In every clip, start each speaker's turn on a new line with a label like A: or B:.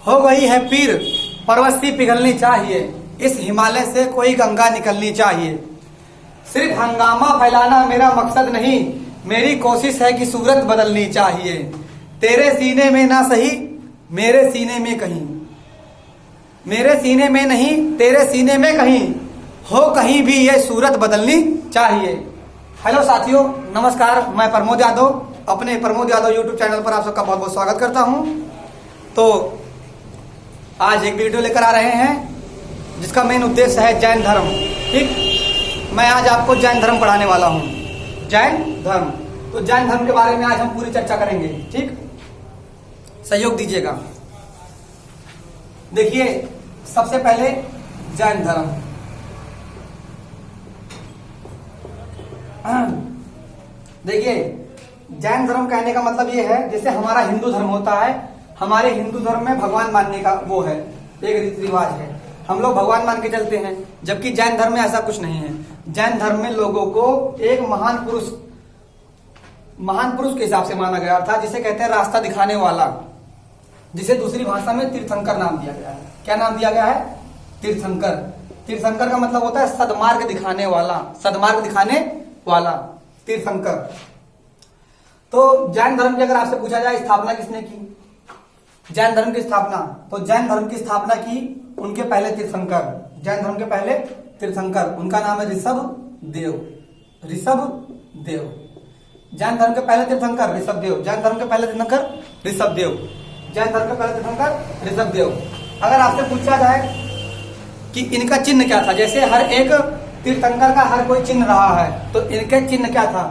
A: हो गई है पीर परवस्ती पिघलनी चाहिए, इस हिमालय से कोई गंगा निकलनी चाहिए। सिर्फ हंगामा फैलाना मेरा मकसद नहीं, मेरी कोशिश है कि सूरत बदलनी चाहिए। तेरे सीने में ना सही मेरे सीने में कहीं, मेरे सीने में नहीं तेरे सीने में कहीं, हो कहीं भी ये सूरत बदलनी चाहिए। हेलो साथियों, नमस्कार। मैं प्रमोद यादव अपने प्रमोद यादव यूट्यूब चैनल पर आप सबका बहुत बहुत स्वागत करता हूं। तो आज एक वीडियो लेकर आ रहे हैं जिसका मेन उद्देश्य है जैन धर्म। ठीक, मैं आज आपको जैन धर्म पढ़ाने वाला हूं। जैन धर्म, तो जैन धर्म के बारे में आज हम पूरी चर्चा करेंगे। ठीक, सहयोग दीजिएगा। देखिए, सबसे पहले जैन धर्म। देखिए, जैन धर्म कहने का मतलब ये है जैसे हमारा हिंदू धर्म होता है, हमारे हिंदू धर्म में भगवान मानने का वो है, एक रीति रिवाज है, हम लोग भगवान मान के चलते हैं। जबकि जैन धर्म में ऐसा कुछ नहीं है। जैन धर्म में लोगों को एक महान पुरुष के हिसाब से माना गया था, जिसे कहते हैं रास्ता दिखाने वाला, जिसे दूसरी भाषा में तीर्थंकर नाम दिया गया है। क्या नाम दिया गया है? तीर्थंकर। तीर्थंकर का मतलब होता है सदमार्ग दिखाने वाला, सदमार्ग दिखाने वाला, तीर्थंकर। तो जैन धर्म की अगर आपसे पूछा जाए स्थापना किसने की, जैन धर्म की स्थापना, तो जैन धर्म की स्थापना की उनके पहले तीर्थंकर, जैन धर्म के पहले तीर्थंकर, उनका नाम है ऋषभ देव। ऋषभ देव, जैन धर्म के पहले तीर्थंकर ऋषभ देव, जैन धर्म के पहले तीर्थंकर ऋषभ देव, जैन धर्म के पहले तीर्थंकर ऋषभ देव। अगर आपसे पूछा जाए कि इनका चिन्ह क्या था, जैसे हर एक तीर्थंकर का हर कोई चिन्ह रहा है, तो इनके चिन्ह क्या था?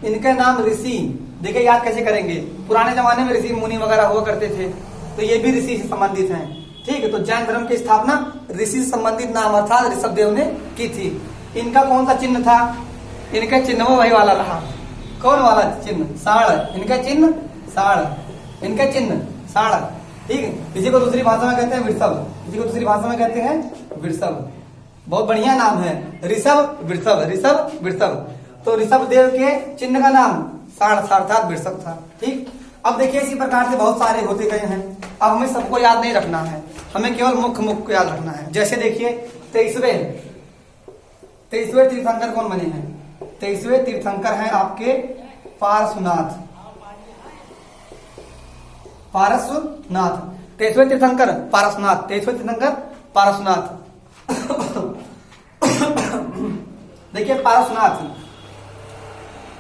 A: इनके नाम ऋषि। देखिए, याद कैसे करेंगे, पुराने जमाने में ऋषि मुनि वगैरह हुआ करते थे, तो ये भी ऋषि से संबंधित हैं। ठीक है, तो जैन धर्म की स्थापना ऋषि से संबंधित नाम अर्थात ऋषभ देव ने की थी। इनका कौन सा चिन्ह था? इनका चिन्ह वो वही वाला रहा। कौन वाला चिन्ह? साढ़। इनका चिन्ह साढ़, इनका चिन्ह साढ़। ठीक है, इसी को दूसरी भाषा में कहते हैं वृषभ, इसी को दूसरी भाषा में कहते हैं वृषभ। बहुत बढ़िया नाम है, ऋषभ वृषभ, ऋषभ वृषभ। तो ऋषभ देव के चिन्ह का नाम साढ़ अर्थात वृषभ था। ठीक, अब देखिए, इसी प्रकार से बहुत सारे होते गए हैं। अब हमें सबको याद नहीं रखना है, हमें केवल मुख्य को याद रखना है। जैसे देखिए, 23वें तीर्थंकर कौन बने हैं? 23वें तीर्थंकर हैं आपके पारसनाथ। पारसनाथ, 23वें तीर्थंकर पारसनाथ, 23वें तीर्थंकर पारसनाथ। देखिए, पारसनाथ,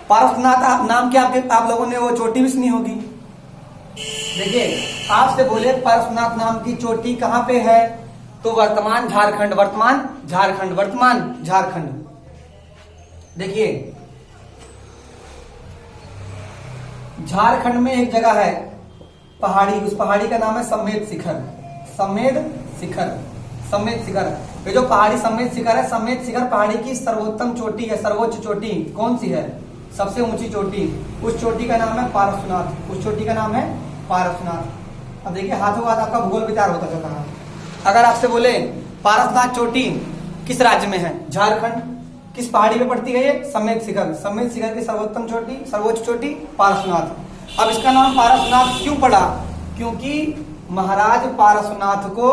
A: पारसनाथ नाम के आप लोगों ने वो चोटी भी सुनी होगी। देखिए, आपसे बोले पारसनाथ नाम की चोटी कहां पे है, तो वर्तमान झारखंड, वर्तमान झारखंड, वर्तमान झारखंड। देखिए, झारखंड में एक जगह है पहाड़ी, उस पहाड़ी का नाम है समेत शिखर। समेत शिखर, समेत शिखर। ये जो पहाड़ी समेत शिखर है, समेत शिखर पहाड़ी की सर्वोत्तम चोटी है, सर्वोच्च चोटी कौन सी है? सबसे ऊंची चोटी, उस चोटी का नाम है पारसनाथ, उस चोटी का नाम है पारसनाथ। अब देखिए, हाथों हाथ आपका भूगोल विचार होता चल रहा है। अगर आपसे बोले पारसनाथ चोटी किस राज्य में है? झारखंड। किस पहाड़ी पे पड़ती है ये? समेत शिखर। समेत शिखर की सर्वोत्तम चोटी, सर्वोच्च चोटी पारसनाथ। अब इसका नाम पारसनाथ क्यों पड़ा? क्योंकि महाराज पारसनाथ को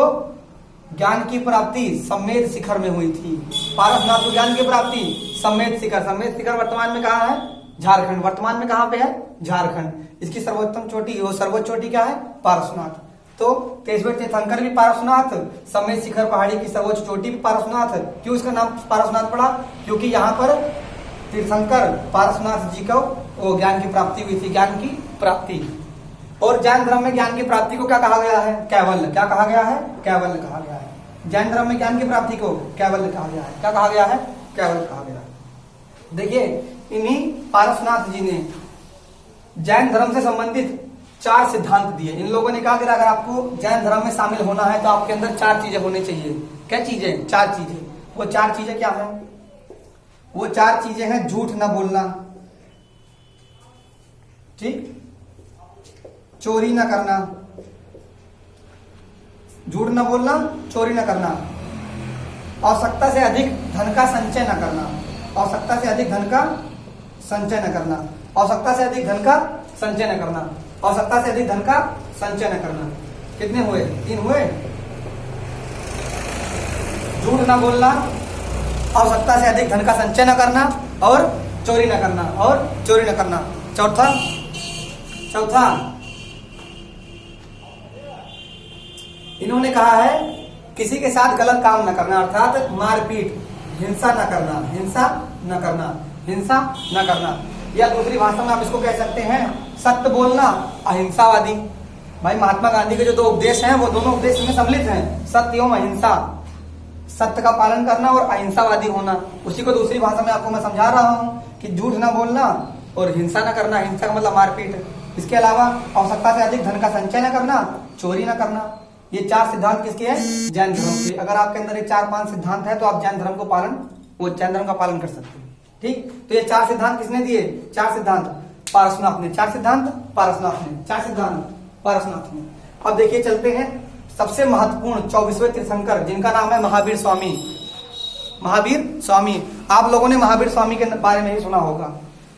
A: ज्ञान की प्राप्ति समेत शिखर में हुई थी। पारसनाथ को ज्ञान की प्राप्ति समेत शिखर, समेत शिखर वर्तमान में कहाँ है? झारखंड। वर्तमान में कहाँ पे है? झारखंड। इसकी सर्वोत्तम चोटी, वो सर्वोच्च चोटी क्या है? पारसनाथ। तो 23वें तीर्थंकर भी पारसनाथ, समेत शिखर पहाड़ी की सर्वोच्च चोटी भी पारसनाथ। क्यों इसका नाम पारसनाथ पड़ा? क्योंकि यहाँ पर तीर्थंकर पारसनाथ जी को वो ज्ञान की प्राप्ति हुई थी, ज्ञान की प्राप्ति। और जैन धर्म में ज्ञान की प्राप्ति को क्या कहा गया है? कैवल्य। क्या कहा गया है? कैवल्य कहा गया है। जैन धर्म में ज्ञान की प्राप्ति को कैवल्य कहा गया है। क्या कहा गया है? कैवल्य कहा गया है। देखिए, इन्हीं पारसनाथ जी ने जैन धर्म से संबंधित 4 सिद्धांत दिए। इन लोगों ने कहा कि अगर आपको जैन धर्म में शामिल होना है तो आपके अंदर 4 चीजें होनी चाहिए। क्या चीजें? 4 चीजें। वो 4 चीजें क्या है? वो 4 चीजें हैं झूठ न बोलना, ठीक, चोरी न करना, झूठ न बोलना, चोरी न करना, आवश्यकता से अधिक धन का संचय न करना, आवश्यकता से अधिक धन का संचय न करना, आवश्यकता से अधिक धन का संचय न करना, आवश्यकता से अधिक धन का संचय न करना। कितने हुए? 3 हुए। झूठ ना बोलना, आवश्यकता से अधिक धन का संचय न करना, और चोरी न करना, और चोरी न करना। चौथा इन्होंने कहा है किसी के साथ गलत काम न करना, अर्थात मारपीट, हिंसा न करना, हिंसा न करना, हिंसा न करना। या दूसरी भाषा में आप इसको कह सकते हैं सत्य बोलना, अहिंसावादी। भाई महात्मा गांधी के जो 2 उपदेश हैं वो दोनों उपदेश में सम्मिलित हैं, सत्य एवं अहिंसा। सत्य का पालन करना और अहिंसावादी होना। उसी को दूसरी भाषा में आपको मैं समझा रहा हूँ कि झूठ ना बोलना और हिंसा न करना। हिंसा का मतलब मारपीट। इसके अलावा आवश्यकता से अधिक धन का संचय न करना, चोरी न करना। ये 4 सिद्धांत किसके हैं? जैन धर्म के। अगर आपके अंदर ये 4-5 सिद्धांत है तो आप जैन धर्म का पालन कर सकते हैं। ठीक, तो ये 4 सिद्धांत किसने दिए? 4 सिद्धांत पारसनाथ ने। 4 सिद्धांत पारसनाथ ने, 4 सिद्धांत पारसनाथ ने। अब देखिए चलते हैं सबसे महत्वपूर्ण 24वें तीर्थंकर, जिनका नाम है महावीर स्वामी। महावीर स्वामी, आप लोगों ने महावीर स्वामी के बारे में ही सुना होगा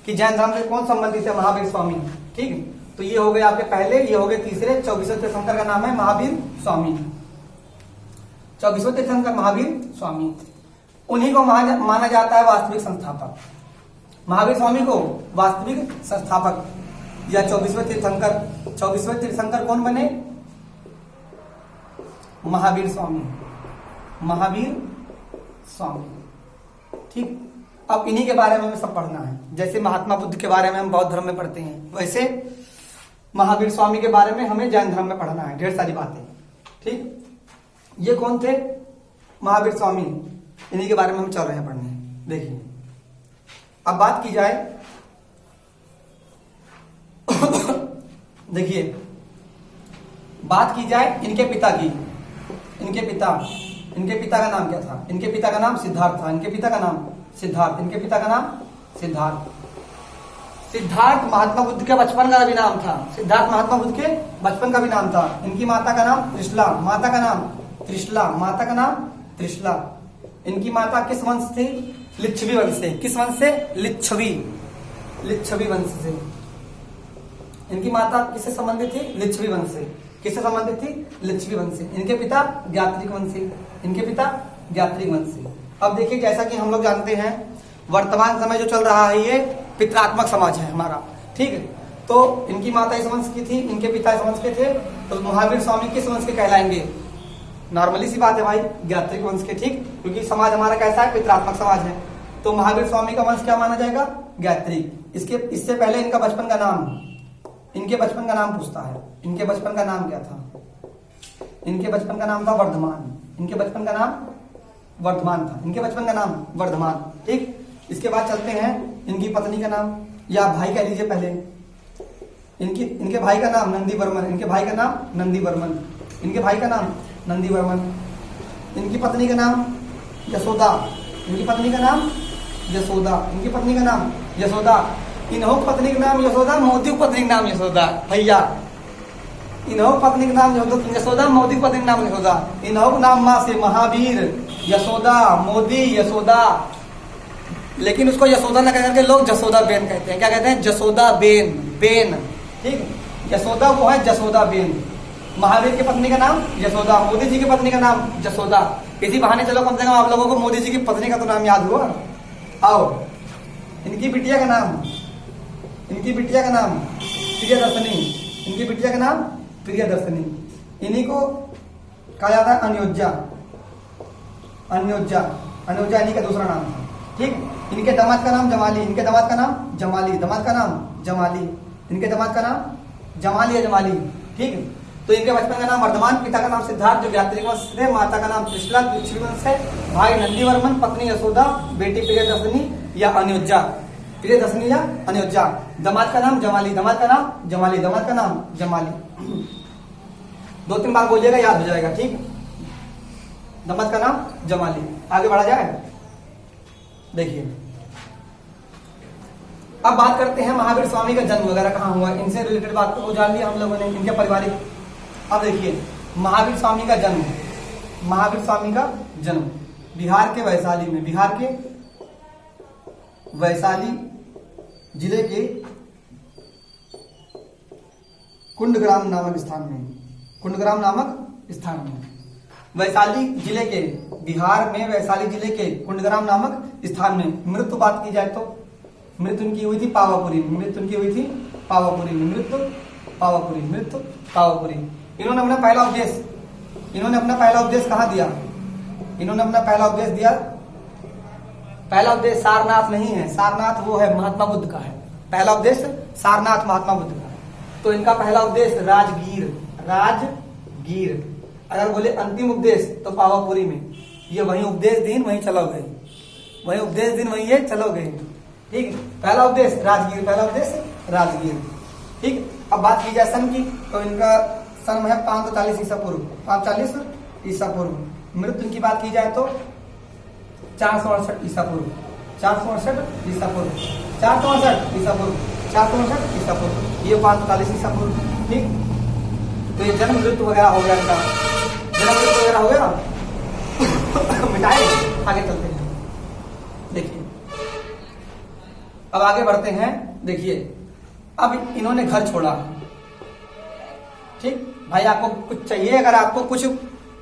A: कि जैन धर्म से कौन संबंधित है? महावीर स्वामी। ठीक, तो ये हो गए आपके पहले, ये हो गए तीसरे। 24वें तीर्थंकर का नाम है महावीर स्वामी। 24वें तीर्थंकर महावीर स्वामी, उन्हीं को माना जाता है वास्तविक संस्थापक। महावीर स्वामी को वास्तविक संस्थापक या 24वें तीर्थंकर। 24वें तीर्थंकर कौन बने? महावीर स्वामी, महावीर स्वामी। ठीक, अब इन्हीं के बारे में हमें सब पढ़ना है। जैसे महात्मा बुद्ध के बारे में हम बौद्ध धर्म में पढ़ते हैं, वैसे महावीर स्वामी के बारे में हमें जैन धर्म में पढ़ना है, ढेर सारी बातें। ठीक, ये कौन थे? महावीर स्वामी, इन्हीं के बारे में हम चल रहे हैं पढ़ने। देखिए, अब बात की जाए देखिए, बात की जाए इनके पिता की। इनके पिता का नाम क्या था? इनके पिता का नाम सिद्धार्थ था। इनके पिता का नाम सिद्धार्थ। इनके पिता का नाम सिद्धार्थ। सिद्धार्थ महात्मा बुद्ध के बचपन का भी नाम था। सिद्धार्थ महात्मा बुद्ध के बचपन का भी नाम था। इनकी माता का नाम त्रिशला, माता का नाम त्रिशला, माता का नाम त्रिशला। इनकी माता किस वंश थी? लिच्छवी वंश से। किस वंश से? लिच्छवी वंश से। इनकी माता किससे संबंधित थी? लिच्छवी वंश से। किससे संबंधित थी? लिच्छवी वंश से। इनके पिता ज्ञात्रिक वंशी। इनके पिता ज्ञात्रिक वंशी। अब देखिए, जैसा कि हम लोग जानते हैं वर्तमान समय जो चल रहा है ये पितरात्मक समाज है हमारा। ठीक है, तो इनकी माता इस वंश की थी, इनके पिता इस वंश के थे, तो महावीर स्वामी किस वंश के कहलाएंगे? नॉर्मली सी बात है भाई, ज्ञात्रिक वंश के। ठीक, क्योंकि समाज हमारा कैसा है? पितरात्मक समाज है। तो महावीर स्वामी का वंश क्या माना जाएगा? ज्ञात्रिक। इससे पहले इनके बचपन का नाम पूछता है। इनके बचपन का नाम क्या था? इनके बचपन का नाम था वर्धमान। इनके बचपन का नाम वर्धमान था। इनके बचपन का नाम वर्धमान। ठीक, इसके बाद चलते हैं इनकी पत्नी का नाम, या भाई कह लीजिए पहले। इनके भाई का नाम नंदीवर्मन। इनके भाई का नाम नंदीवर्मन। इनके भाई का नाम नंदीवर्मन। इनकी पत्नी का नाम यशोदा। इनकी पत्नी का नाम यशोदा। इनकी पत्नी का नाम यशोदा। इन्हों पत्नी का नाम यशोदा, मोदी पत्नी का नाम यशोदा। भैया, इन्हों पत्नी का नाम यशोदा, मोदी पत्नी का नाम यशोदा। इन्हों नाम माँ से महावीर, यशोदा, मोदी, यशोदा। लेकिन उसको यशोदा न कहकर के लोग जसोदा बेन कहते हैं। क्या कहते हैं? जसोदा बेन। ठीक, यशोदा वो है जसोदा बेन। महावीर की पत्नी का नाम यशोदा, मोदी जी की पत्नी का नाम जसोदा। इसी बहाने चलो कम से कम आप लोगों को मोदी जी की पत्नी का तो नाम याद हुआ। आओ, इनकी बिटिया का नाम प्रियदर्शनी। इनकी बिटिया का नाम प्रियदर्शनी। इन्हीं को कहा जाता है अन्योज्या इन्हीं का दूसरा नाम था। ठीक, इनके दामाद का नाम जमाली। इनके दामाद का नाम जमाली। इनके दामाद का नाम जमाली। ठीक, तो इनके बचपन का नाम वर्धमान, पिता का नाम सिद्धार्थ जो ज्ञात्रिक वंश से, माता का नाम त्रिशला लिच्छवी वंश है, भाई नंदीवर्मन, पत्नी यशोदा, बेटी प्रियदर्शनी या अन्योज्या। दामाद का नाम जमाली। 2-3 बार बोलिएगा, याद हो जाएगा। ठीक, दामाद का नाम जमाली। आगे बढ़ा जाए। देखिए, अब बात करते हैं महावीर स्वामी का जन्म वगैरह कहाँ हुआ। इनसे रिलेटेड बात को जान लिया हम लोगों ने, इनके पारिवारिक। अब देखिए, महावीर स्वामी का जन्म बिहार के वैशाली में, बिहार के वैशाली जिले के कुंडग्राम नामक स्थान में, कुंडग्राम नामक स्थान में। वैशाली जिले के, बिहार में वैशाली जिले के कुंडग्राम नामक स्थान में मृत्यु बात की जाए तो मृत्यु उनकी हुई थी पावापुरी में, मृत्यु उनकी हुई थी पावापुरी में, मृत्यु पावापुरी, मृत्यु पावापुरी। इन्होंने अपना पहला उपदेश कहाँ दिया? इन्होंने अपना पहला उपदेश दिया, पहला उपदेश सारनाथ नहीं है, सारनाथ वो है महात्मा बुद्ध का है। पहला उपदेश सारनाथ महात्मा बुद्ध का है। तो इनका पहला उपदेश राजगीर, राजगीर। अगर बोले अंतिम उपदेश तो पावापुरी में। ये वही उपदेश दिन वहीं चलो गए, वही उपदेश दिन वहीं ये चलो गए। ठीक, पहला उपदेश राजगीर, पहला उपदेश राजगीर। ठीक, अब बात की जाए सन की, तो इनका सन है 540 ईसा पूर्व, 540 ईसा पूर्व। मृत्यु की बात की जाए तो 468 ईसा पूर्व, 468 ईसा पूर्व, 468 ईसा पूर्व, 468 ईसा पूर्व। ये 540 ईसा पूर्व। ठीक, तो ये जन्म मृत्यु वगैरह हो गया, इनका जन्म मृत्यु वगैरह हो गया। मिटाए, आगे चलते हैं। देखिए अब आगे बढ़ते हैं। देखिए अब इन्होंने घर छोड़ा। ठीक भाई, आपको कुछ चाहिए, अगर आपको कुछ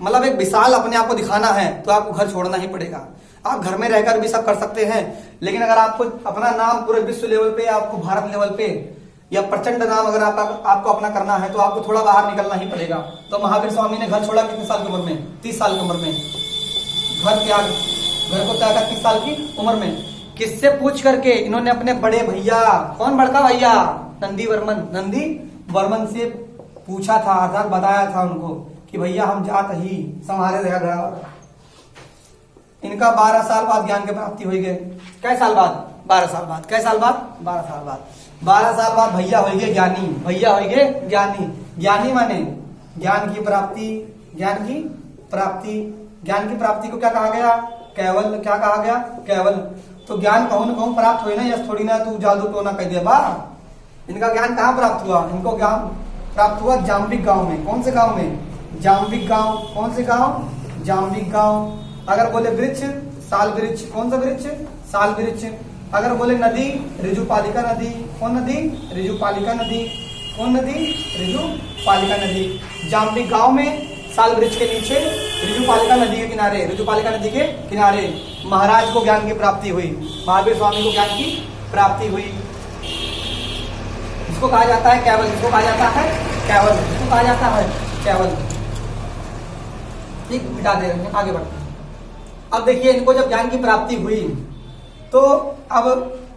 A: मतलब एक विशाल अपने आप को दिखाना है तो आपको घर छोड़ना ही पड़ेगा। आप घर में रहकर भी सब कर सकते हैं, लेकिन अगर आपको अपना नाम पूरे विश्व लेवल पे, आपको भारत लेवल पे या प्रचंड नाम अगर आपको अपना करना है तो आपको थोड़ा बाहर निकलना ही पड़ेगा। तो महावीर स्वामी ने घर छोड़ा कितने साल की उम्र में? 30 साल की उम्र में घर त्याग, घर को त्यागा 30 साल की उम्र में। किससे पूछ करके? इन्होंने अपने बड़े भैया, कौन बड़का भैया? नंदी वर्मन से पूछा था, अर्थात बताया था उनको कि भैया हम जात ही संभाले रहेगा। इनका 12 साल बाद ज्ञान की प्राप्ति हुई गए। कै साल बाद? 12 साल बाद। कै साल बाद? 12 साल बाद। 12 साल बाद भैया हो गए ज्ञानी, भैया हो गए ज्ञानी। ज्ञानी माने ज्ञान की प्राप्ति, ज्ञान की प्राप्ति। ज्ञान की प्राप्ति को क्या कहा गया? केवल। क्या कहा गया? केवल। तो ज्ञान कहूं न कहूं प्राप्त हुए ना, यस थोड़ी ना तू जादू टोना कह दिया बा। इनका ज्ञान कहाँ प्राप्त हुआ? इनको ज्ञान प्राप्त हुआ जाम्बिक गांव में। कौन से गांव में? जाम्बिक गांव। कौन से गांव? जाम्बिक गांव। अगर बोले वृक्ष, साल वृक्ष। कौन सा वृक्ष? साल वृक्ष। अगर बोले नदी, ऋजुपालिका नदी। कौन नदी? ऋजुपालिका नदी। कौन नदी? ऋजुपालिका नदी। जाम्बिक गांव में साल वृक्ष के नीचे ऋजुपालिका नदी के किनारे, ऋजुपालिका नदी के किनारे महाराज को ज्ञान की प्राप्ति हुई, महावीर स्वामी को ज्ञान की प्राप्ति हुई। इसको कहा जाता है केवल। इसको कहा जाता है केवल। इसको कहा जाता है केवल। ठीक, मिटा दे रहे हैं, आगे बढ़ते हैं। अब देखिए इनको जब ज्ञान की प्राप्ति हुई तो अब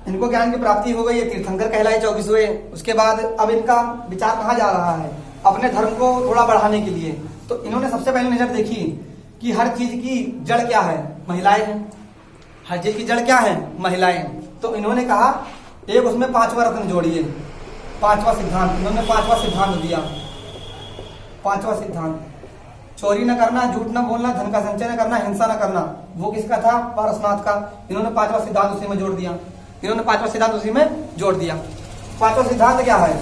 A: इनको ज्ञान की प्राप्ति हो गई, ये तीर्थंकर कहलाए 24वें। उसके बाद अब इनका विचार कहाँ जा रहा है? अपने धर्म को थोड़ा बढ़ाने के लिए। तो इन्होंने सबसे पहले नजर देखी कि हर चीज की जड़ क्या है? महिलाएं हैं। हर चीज की जड़ क्या है? महिलाएं। तो इन्होंने कहा एक उसमें 5वां रत्न जोड़िए, 5वां सिद्धांत। इन्होंने 5वां सिद्धांत दिया। 5वां सिद्धांत, चोरी न करना, झूठ न बोलना, धन का संचय न करना, हिंसा न करना। वो किसका था? पारसनाथ का। इन्होंने 5वां सिद्धांत उसी में जोड़ दिया। इन्होंने 5वां सिद्धांत उसी में जोड़ दिया। 5वां सिद्धांत क्या है?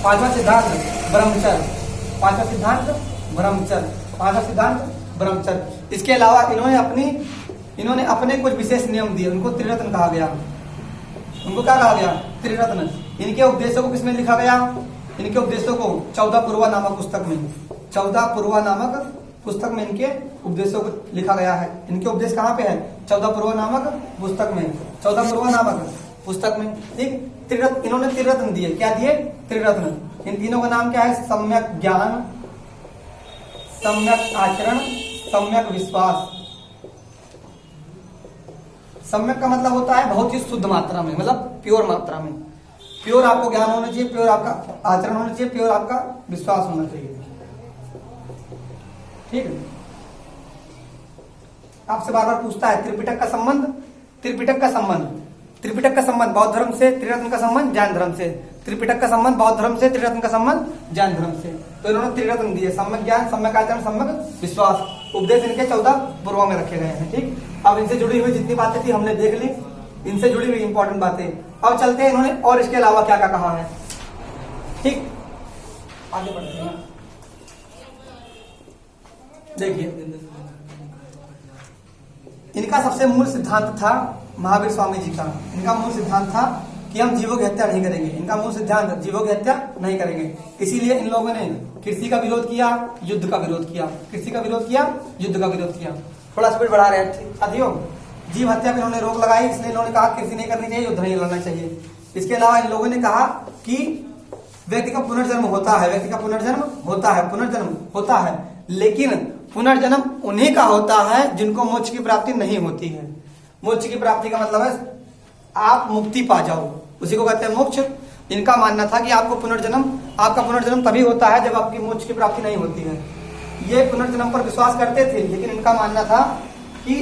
A: 5वां सिद्धांत ब्रह्मचर्य। 5वां सिद्धांत ब्रह्मचर्य। 5वां सिद्धांत ब्रह्मचर्य। इसके अलावा इन्होंने अपने कुछ विशेष नियम दिए, उनको त्रिरत्न कहा गया। उनको क्या कहा गया? त्रिरत्न। इनके उपदेशों को किसमें लिखा गया? इनके उपदेशों को 14 पूर्वा नामक पुस्तक में, 14 पूर्वा नामक पुस्तक में इनके उपदेशों को लिखा गया है। इनके उपदेश कहाँ पे है? 14 पूर्वा नामक पुस्तक में, 14 पूर्वा नामक पुस्तक में। ठीक, त्रिरत्न इन्होंने त्रिरत्न दिए। क्या दिए? त्रिरत्न। इन तीनों का नाम क्या है? सम्यक ज्ञान, सम्यक आचरण, सम्यक विश्वास। सम्यक का मतलब होता है बहुत ही शुद्ध मात्रा में, मतलब प्योर मात्रा में। प्योर आपको ज्ञान होना चाहिए, प्योर आपका आचरण होना चाहिए, प्योर आपका विश्वास होना चाहिए। ठीक है, आपसे बार बार पूछता है त्रिपिटक का संबंध, त्रिपिटक का संबंध, त्रिपिटक का संबंध बौद्ध धर्म से, त्रिरत्न का संबंध जैन धर्म से। त्रिपिटक का संबंध बौद्ध धर्म से, त्रिरत्न का संबंध जैन धर्म से। तो इन्होंने त्रिरत्न दिए, सम्यक ज्ञान, सम्यक आचरण, सम्यक विश्वास। उपदेश इनके 14 पूर्व में रखे गए हैं। ठीक, अब इनसे जुड़ी हुई जितनी बातें थी हमने देख ली, इनसे जुड़ी हुई इंपॉर्टेंट बातें। अब चलते हैं इन्होंने और इसके अलावा क्या क्या कहा है। ठीक, आगे बढ़ते हैं। देखिए इनका सबसे मूल सिद्धांत था महावीर स्वामी जी का। इनका मूल सिद्धांत था कि हम जीवों की हत्या नहीं करेंगे। इनका मूल सिद्धांत जीवों की हत्या नहीं करेंगे। इसीलिए इन लोगों ने कृषि का विरोध किया, युद्ध का विरोध किया, कृषि का विरोध किया, युद्ध का विरोध किया। थोड़ा स्पीड बढ़ा रहे हैं साथियों। जीव हत्या पर इन्होंने रोक लगाई, इसलिए इन्होंने कहा कृषि नहीं करनी चाहिए, युद्ध नहीं लड़ना चाहिए। इसके अलावा इन लोगों ने कहा कि व्यक्ति का पुनर्जन्म होता है, व्यक्ति का पुनर्जन्म होता है, पुनर्जन्म होता है, लेकिन पुनर्जन्म उन्हीं का होता है जिनको मोक्ष की प्राप्ति नहीं होती है। मोक्ष की प्राप्ति का मतलब है आप मुक्ति पा जाओ, उसी को कहते हैं मोक्ष। इनका मानना था कि आपका पुनर्जन्म तभी होता है जब आपकी मोक्ष की प्राप्ति नहीं होती है। ये पुनर्जन्म पर विश्वास करते थे, लेकिन इनका मानना था कि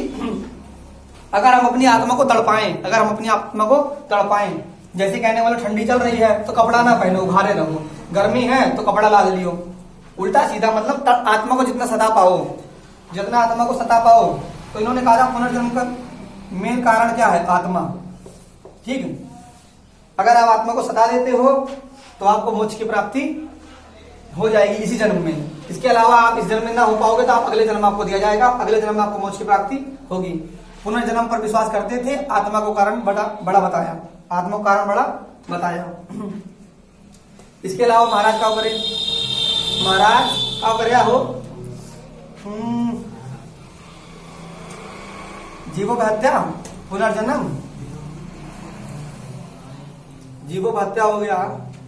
A: अगर हम अपनी आत्मा को तड़पाएं, जैसे कहने वाले ठंडी चल रही है तो कपड़ा ना पहनो, उघारे रहो, गर्मी है तो कपड़ा ला लियो, उल्टा सीधा मतलब आत्मा को जितना सता पाओ। तो इन्होंने कहा पुनर्जन्म का मेन कारण क्या है? आत्मा। ठीक, अगर आप आत्मा को सता देते हो तो आपको मोक्ष की प्राप्ति हो जाएगी इसी जन्म में। इसके अलावा आप इस जन्म में ना हो पाओगे तो आप अगले जन्म आपको दिया जाएगा, अगले जन्म में आपको मोक्ष की प्राप्ति होगी। पुनर्जन्म पर विश्वास करते थे, आत्मा को कारण बड़ा बताया, आत्मा को कारण बड़ा बताया। इसके अलावा महाराज क्या करे हो जीवों की हत्या, पुनर्जन्म, जीवों की हत्या हो गया,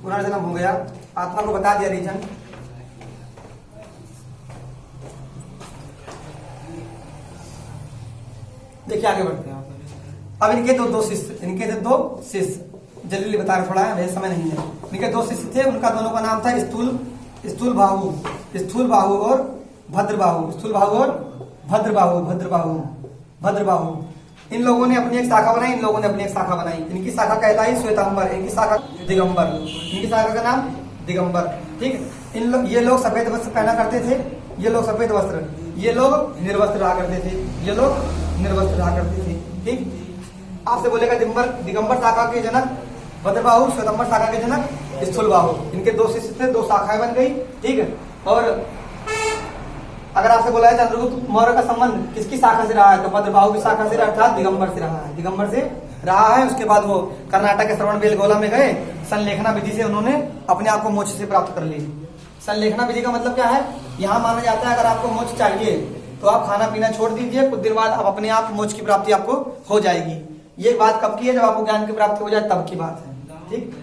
A: पुनर्जन्म हो गया, आत्मा को बता दिया रीजन। देखिए आगे बढ़ते हैं। अब इनके दो शिष्य जल्दी बता रहे, थोड़ा है समय नहीं है। इनके दो शिष्य थे, उनका दोनों का नाम था स्थूल बाहु और भद्रबाहु। इन लोगों ने अपनी एक शाखा बनाई, इन लोगों ने अपनी एक शाखा बनाई। इनकी शाखा कहलाई श्वेतांबर, इनकी शाखा दिगंबर, इनकी शाखा का नाम दिगंबर। ठीक, ये लोग सफेद वस्त्र पहना करते थे, ये लोग सफेद वस्त्र, ये लोग निर्वस्त्र रहा करते थे। ठीक, आपसे बोलेगा दिगंबर शाखा के जनक भद्रबाहु, श्वेतांबर शाखा के जनक स्थूलबाहु। इनके दो शिष्य थे, दो शाखाएं बन गई। ठीक है, और अगर आपसे बोला है चंद्रगुप्त मौर्य का संबंध किसकी शाखा से रहा है, तो भद्रबाहु की शाखा से अर्थात दिगंबर से रहा है। उसके बाद वो कर्नाटक के श्रवणबेलगोला में गए, संलेखना विधि से उन्होंने अपने आप को मोक्ष से प्राप्त कर ली। संलेखना विधि का मतलब क्या है? यहाँ माना जाता है अगर आपको मोक्ष चाहिए तो आप खाना पीना छोड़ दीजिए, कुछ दिन बाद आप अपने आप मोक्ष की प्राप्ति आपको हो जाएगी। ये बात कब की है? जब आपको ज्ञान की प्राप्ति हो जाए तब की बात है। ठीक,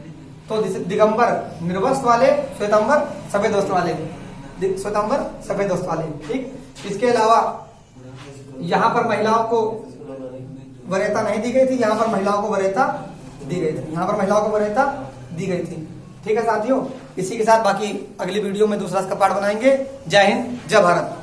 A: तो दिगंबर निर्वस्त्र वाले, श्वेतांबर सफेद वस्त्र वाले। ठीक, इसके अलावा यहाँ पर महिलाओं को वरीयता नहीं दी गई थी, यहाँ पर महिलाओं को वरीयता दी गई थी। ठीक है साथियों, इसी के साथ बाकी अगली वीडियो में दूसरा इसका पार्ट बनाएंगे। जय हिंद, जय भारत।